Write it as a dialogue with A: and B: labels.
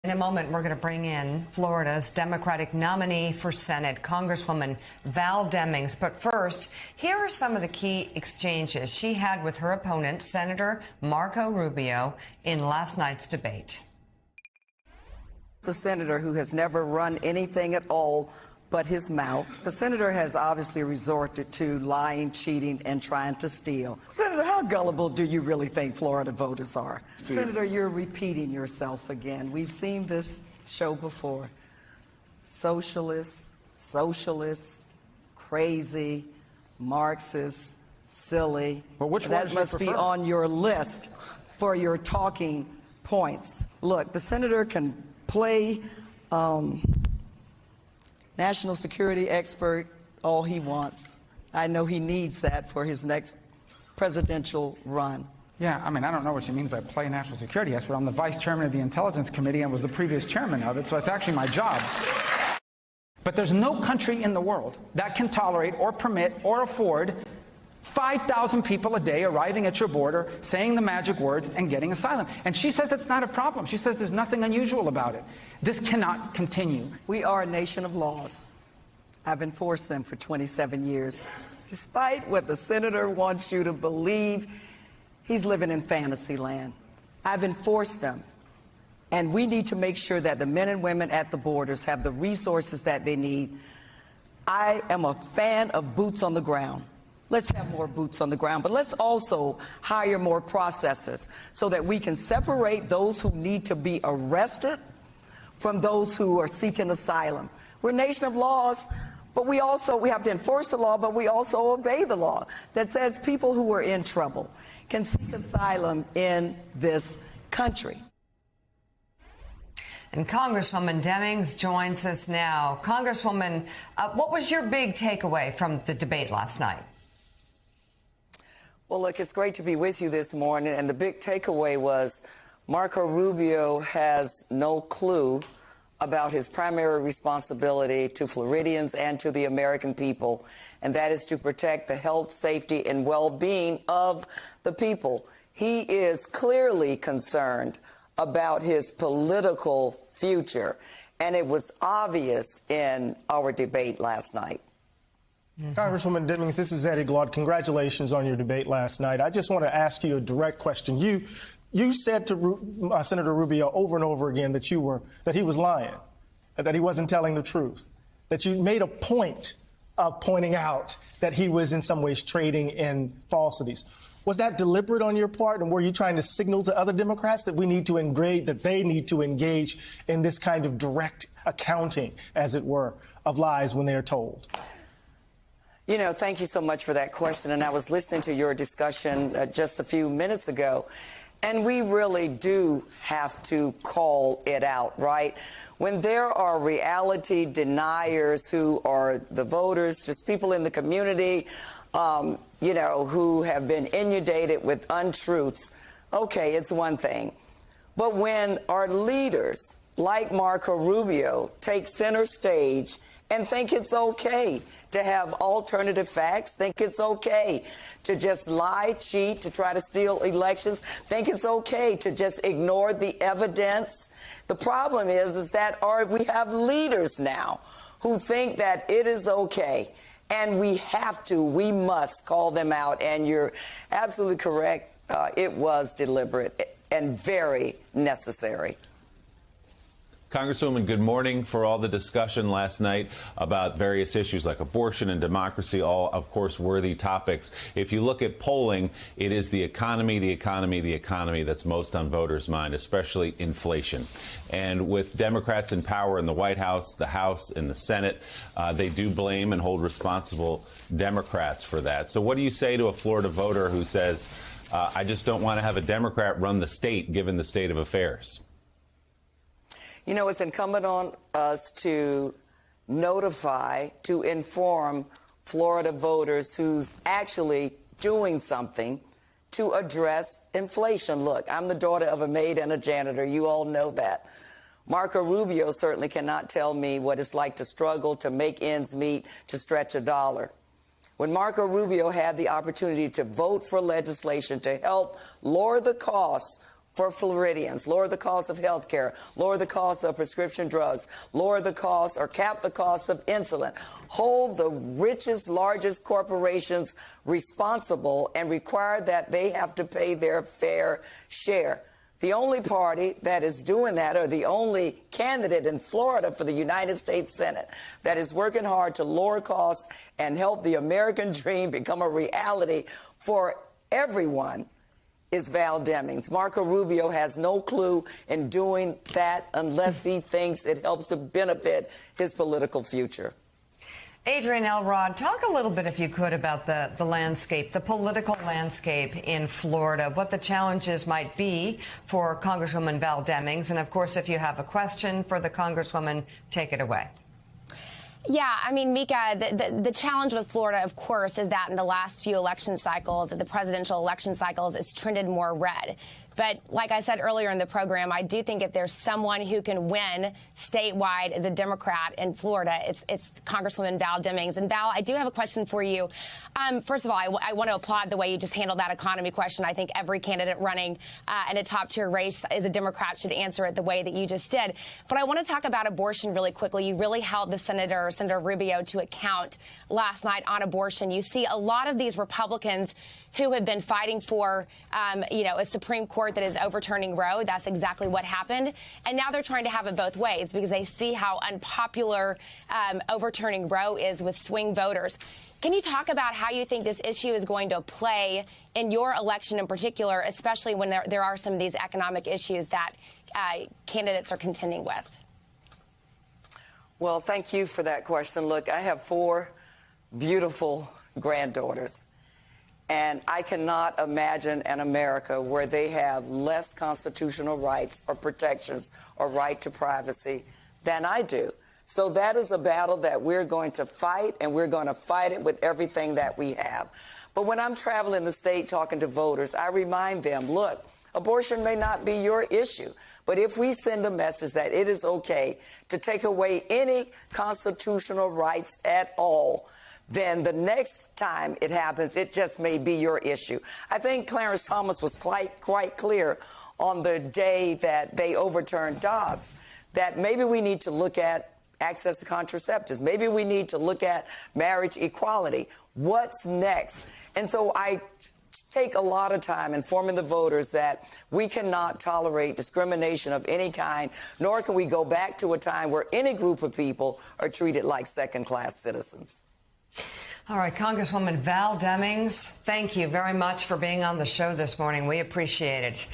A: In a moment, we're going to bring in Florida's Democratic nominee for Senate, Congresswoman Val Demings. But first, here are some of the key exchanges she had with her opponent, Senator Marco Rubio, in last night's debate.
B: The senator who has never run anything at all but his mouth. The senator has obviously resorted to lying, cheating, and trying to steal. Senator, how gullible do you really think Florida voters are? Senator, you're repeating yourself again. We've seen this show before. Socialists, crazy, Marxist, silly.
C: Well, which
B: that must be on your list for your talking points. Look, the senator can play national security expert all he wants. I know he needs that for his next presidential run.
C: Yeah, I mean, I don't know what she means by play national security expert. I'm the vice chairman of the Intelligence Committee and was the previous chairman of it, so it's actually my job. But there's no country in the world that can tolerate or permit or afford 5,000 people a day arriving at your border, saying the magic words, and getting asylum. And she says that's not a problem. She says there's nothing unusual about it. This cannot continue.
B: We are a nation of laws. I've enforced them for 27 years. Despite what the senator wants you to believe, he's living in fantasy land. I've enforced them. And we need to make sure that the men and women at the borders have the resources that they need. I am a fan of boots on the ground. Let's have more boots on the ground, but let's also hire more processors so that we can separate those who need to be arrested from those who are seeking asylum. We're a nation of laws, but we have to enforce the law, but we also obey the law that says people who are in trouble can seek asylum in this country.
A: And Congresswoman Demings joins us now. Congresswoman, what was your big takeaway from the debate last night?
B: Well, look, it's great to be with you this morning, and the big takeaway was Marco Rubio has no clue about his primary responsibility to Floridians and to the American people, and that is to protect the health, safety, and well-being of the people. He is clearly concerned about his political future, and it was obvious in our debate last night.
D: Congresswoman Demings, this is Eddie Glaude. Congratulations on your debate last night. I just want to ask you a direct question. You said to Senator Rubio over and over again that he was lying, that he wasn't telling the truth, that you made a point of pointing out that he was in some ways trading in falsities. Was that deliberate on your part, and were you trying to signal to other Democrats that they need to engage in this kind of direct accounting, as it were, of lies when they are told?
B: You know, thank you so much for that question. And I was listening to your discussion just a few minutes ago, and we really do have to call it out, right? When there are reality deniers who are the voters, just people in the community, you know, who have been inundated with untruths, okay, it's one thing. But when our leaders, like Marco Rubio, take center stage and think it's okay to have alternative facts, think it's okay to just lie, cheat, to try to steal elections, think it's okay to just ignore the evidence. The problem is that we have leaders now who think that it is okay, and we must call them out. And you're absolutely correct. It was deliberate and very necessary.
E: Congresswoman, good morning. For all the discussion last night about various issues like abortion and democracy, all, of course, worthy topics. If you look at polling, it is the economy that's most on voters' mind, especially inflation. And with Democrats in power in the White House, the House, and the Senate, they do blame and hold responsible Democrats for that. So what do you say to a Florida voter who says, I just don't want to have a Democrat run the state, given the state of affairs?
B: You know, it's incumbent on us to notify, to inform Florida voters who's actually doing something to address inflation. Look, I'm the daughter of a maid and a janitor. You all know that. Marco Rubio certainly cannot tell me what it's like to struggle, to make ends meet, to stretch a dollar. When Marco Rubio had the opportunity to vote for legislation to help lower the costs for Floridians, lower the cost of health care, lower the cost of prescription drugs, lower the cost or cap the cost of insulin, hold the richest, largest corporations responsible and require that they have to pay their fair share. The only party that is doing that, or the only candidate in Florida for the United States Senate that is working hard to lower costs and help the American dream become a reality for everyone, is Val Demings. Marco Rubio has no clue in doing that unless he thinks it helps to benefit his political future.
A: Adrian Elrod, talk a little bit, if you could, about the landscape, the political landscape in Florida, what the challenges might be for Congresswoman Val Demings. And, of course, if you have a question for the Congresswoman, take it away.
F: Yeah, I mean, Mika, the challenge with Florida, of course, is that in the last few election cycles, the presidential election cycles, it's trended more red. But like I said earlier in the program, I do think if there's someone who can win statewide as a Democrat in Florida, it's Congresswoman Val Demings. And Val, I do have a question for you. First of all, I want to applaud the way you just handled that economy question. I think every candidate running in a top-tier race as a Democrat should answer it the way that you just did. But I want to talk about abortion really quickly. You really held the Senator Rubio to account last night on abortion. You see a lot of these Republicans who have been fighting for, a Supreme Court that is overturning Roe. That's exactly what happened. And now they're trying to have it both ways because they see how unpopular overturning Roe is with swing voters. Can you talk about how you think this issue is going to play in your election in particular, especially when there are some of these economic issues that candidates are contending with?
B: Well, thank you for that question. Look, I have 4 beautiful granddaughters. And I cannot imagine an America where they have less constitutional rights or protections or right to privacy than I do. So that is a battle that we're going to fight, and we're going to fight it with everything that we have. But when I'm traveling the state talking to voters, I remind them, look, abortion may not be your issue, but if we send a message that it is okay to take away any constitutional rights at all, then the next time it happens, it just may be your issue. I think Clarence Thomas was quite clear on the day that they overturned Dobbs, that maybe we need to look at access to contraceptives. Maybe we need to look at marriage equality. What's next? And so I take a lot of time informing the voters that we cannot tolerate discrimination of any kind, nor can we go back to a time where any group of people are treated like second-class citizens.
A: All right, Congresswoman Val Demings, thank you very much for being on the show this morning. We appreciate it.